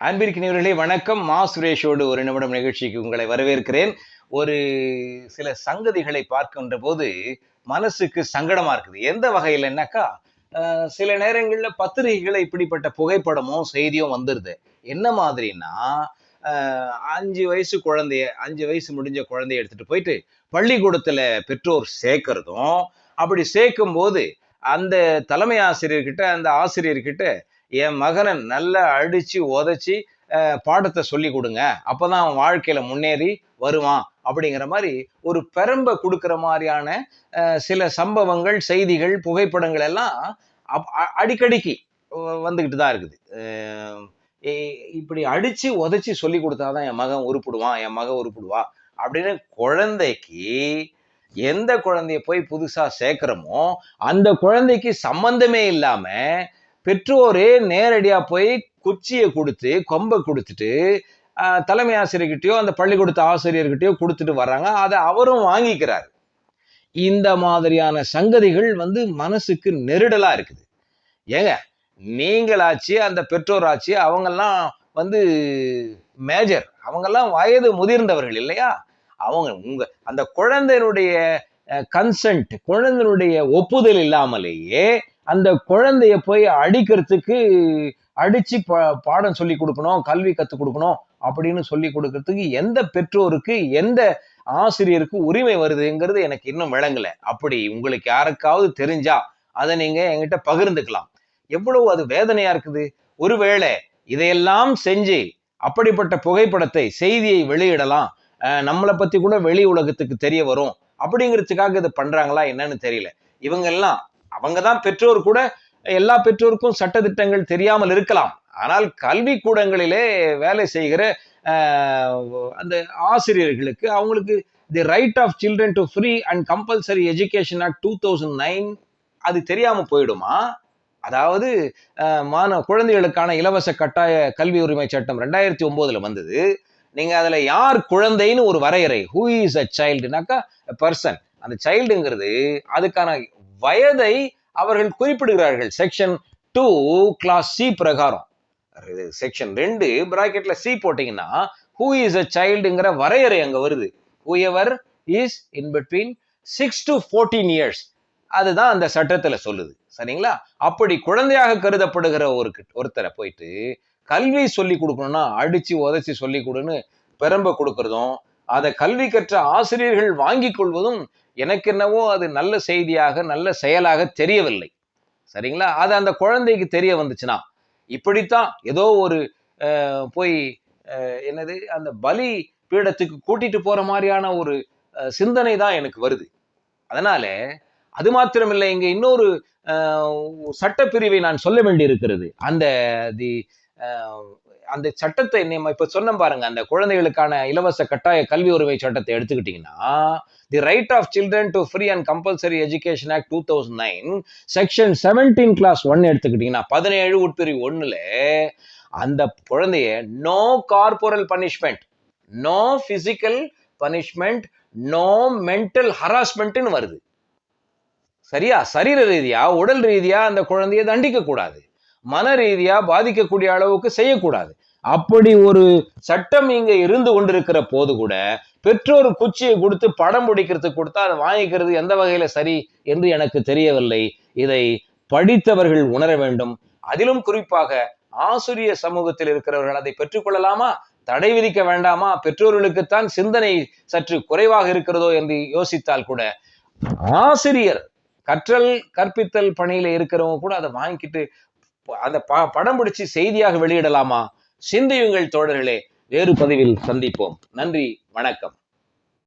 அன்பிற்கினியவர்களே வணக்கம். சுரேஷோடு ஒரு நிமிடம் நிகழ்ச்சிக்கு உங்களை வரவேற்கிறேன். ஒரு சில சங்கதிகளை பார்க்கின்ற போது மனசுக்கு சங்கடமா இருக்குது. எந்த வகையிலன்னாக்கா, சில நேரங்கள்ல பத்திரிகைகள்ல இப்படிப்பட்ட புகைப்படமோ செய்தியோ வந்துருது. என்ன மாதிரின்னா, 5 வயசு குழந்தைய 5 வயசு முடிஞ்ச குழந்தைய எடுத்துட்டு போயிட்டு பள்ளிக்கூடத்துல பெற்றோர் சேர்க்கிறதும், அப்படி சேர்க்கும்போது அந்த தலைமை ஆசிரியர்கிட்ட அந்த ஆசிரியர்கிட்ட என் மகனை நல்லா அடிச்சு உதைச்சி பாடத்தை சொல்லி கொடுங்க, அப்பதான் அவன் வாழ்க்கையில முன்னேறி வருவான் அப்படிங்கிற மாதிரி ஒரு பெரம்ப கொடுக்கிற மாதிரியான சில சம்பவங்கள், செய்திகள், புகைப்படங்கள் எல்லாம் அடிக்கடிக்கு வந்துகிட்டு தான் இருக்குது. இப்படி அடிச்சு உதைச்சி சொல்லி கொடுத்தாதான் என் மகன் உருப்பிடுவான், என் மகன் உருப்பிடுவா அப்படின்னு குழந்தைக்கு, எந்த குழந்தைய போய் புதுசா சேர்க்கிறோமோ அந்த குழந்தைக்கு சம்பந்தமே இல்லாம பெற்றோரே நேரடியா போய் குச்சியை கொடுத்து கொம்பை கொடுத்துட்டு தலைமை ஆசிரியர்கிட்டயோ அந்த பள்ளிக்கூடத்து ஆசிரியர்கிட்டயோ கொடுத்துட்டு வர்றாங்க. அதை அவரும் வாங்கிக்கிறார். இந்த மாதிரியான சங்கதிகள் மனசுக்கு நெருடலா இருக்குது. ஏங்க, நீங்களாச்சு அந்த பெற்றோராச்சு அவங்கெல்லாம் மேஜர், அவங்கெல்லாம் வயது முதிர்ந்தவர்கள் இல்லையா? அவங்க அந்த குழந்தையினுடைய கன்சென்ட், குழந்தையினுடைய ஒப்புதல் இல்லாமலேயே அந்த குழந்தைய போய் அடிக்கிறதுக்கு, அடிச்சு பாடம் சொல்லி கொடுக்கணும், கல்வி கத்துக் கொடுக்கணும் அப்படின்னு சொல்லி கொடுக்கறதுக்கு எந்த பெற்றோருக்கு, எந்த ஆசிரியருக்கு உரிமை வருதுங்கிறது எனக்கு இன்னும் விளங்கல. அப்படி உங்களுக்கு யாருக்காவது தெரிஞ்சா அதை நீங்க என்கிட்ட பகிர்ந்துக்கலாம். எவ்வளவு அது வேதனையா இருக்குது. ஒருவேளை இதையெல்லாம் செஞ்சு அப்படிப்பட்ட புகைப்படத்தை, செய்தியை வெளியிடலாம், நம்மளை பத்தி கூட வெளி உலகத்துக்கு தெரிய வரும் அப்படிங்கிறதுக்காக இதை பண்றாங்களா என்னன்னு தெரியல. இவங்க எல்லாம், அவங்கதான் பெற்றோர் கூட, எல்லா பெற்றோருக்கும் சட்டதிட்டங்கள் தெரியாமல் இருக்கலாம். ஆனால் கல்வி கூடங்களிலே வேலை செய்கிற அந்த ஆசிரியர்களுக்கு, அவங்களுக்கு the right of children to free and compulsory education act 2009 அது தெரியாம போயிடுமா? அதாவது குழந்தைகளுக்கான இலவச கட்டாய கல்வி உரிமை சட்டம் 2009 வந்தது. நீங்க அதுல யார் குழந்தைன்னு ஒரு வரையறை, ஹூ இஸ் அ சைல்டுனாக்கா பர்சன். அந்த சைல்டுங்கிறது அதுக்கான வயதை அவர்கள் குறிப்பிடுகிறார்கள். செக்ஷன் 2 கிளாஸ் சி பிரகாரம். செக்ஷன் 2 பிராக்கெட்ல சி போட்டீங்கன்னா ஹூ இஸ் அ சைல்டுங்கிற வரையறை அங்க வருது. whoever is in between 6 to 14 years, அதுதான் அந்த சட்டத்துல சொல்லுது. சரிங்களா? அப்படி குழந்தையாக கருதப்படுகிற ஒருத்தரை போயிட்டு கல்வி சொல்லி கொடுக்கணும்னா அடிச்சு உதைச்சு சொல்லி கொடுன்னு பெரம்ப கொடுக்கறதும், அதை கல்வி கற்ற ஆசிரியர்கள் வாங்கி கொள்வதும் எனக்கு என்னவோ அது நல்ல செய்தியாக, நல்ல செயலாக தெரியவில்லை. சரிங்களா? அது அந்த குழந்தைக்கு தெரிய வந்துச்சுன்னா, இப்படித்தான் ஏதோ ஒரு போய் என்னது அந்த பலி பீடத்துக்கு கூட்டிட்டு போற மாதிரியான ஒரு சிந்தனை தான் எனக்கு வருது. அதனால அது மாத்திரமில்லை, இங்க இன்னொரு சட்டப்பிரிவை நான் சொல்ல வேண்டி இருக்கிறது. அந்த சட்டத்தை இப்ப சொன்ன பாருங்க, அந்த குழந்தைகளுக்கான இலவச கட்டாய கல்வி உரிமை சட்டத்தை எடுத்துக்கிட்டீங்கன்னா, the right of children to free and compulsory education act 2009 section 17 clause 1 எடுத்துக்கிட்டீங்கன்னா, 17 உட்பிரிவு 1ல அந்த குழந்தைய no corporal punishment, no physical punishment, no mental ஹராஸ்மெண்ட்னு வருது. சரியா? சரீர ரீதியா, உடல் ரீதியா அந்த குழந்தைய தண்டிக்க கூடாது, மன ரீதியா பாதிக்கக்கூடிய அளவுக்கு செய்யக்கூடாது. அப்படி ஒரு சட்டம் இங்க இருந்து கொண்டிருக்கிற போது கூட பெற்றோர் குச்சியை கொடுத்து படம் பிடிக்கிறதுக்கு கொடுத்தா அதை வாங்கிக்கிறது எந்த வகையில சரி என்று எனக்கு தெரியவில்லை. இதை படித்தவர்கள் உணர வேண்டும். அதிலும் குறிப்பாக ஆசிரிய சமூகத்தில் இருக்கிறவர்கள் அதை பெற்றுக்கொள்ளலாமா, தடை விதிக்க வேண்டாமா? பெற்றோர்களுக்குத்தான் சிந்தனை சற்று குறைவாக இருக்கிறதோ என்று யோசித்தால் கூட, ஆசிரியர் கற்றல் கற்பித்தல் பணியில இருக்கிறவங்க கூட அதை வாங்கிக்கிட்டு அந்த படம் பிடிச்சு செய்தியாக வெளியிடலாமா? சிந்தியுங்கள் தோழர்களே. வேறு பதிவில் சந்திப்போம். நன்றி, வணக்கம்.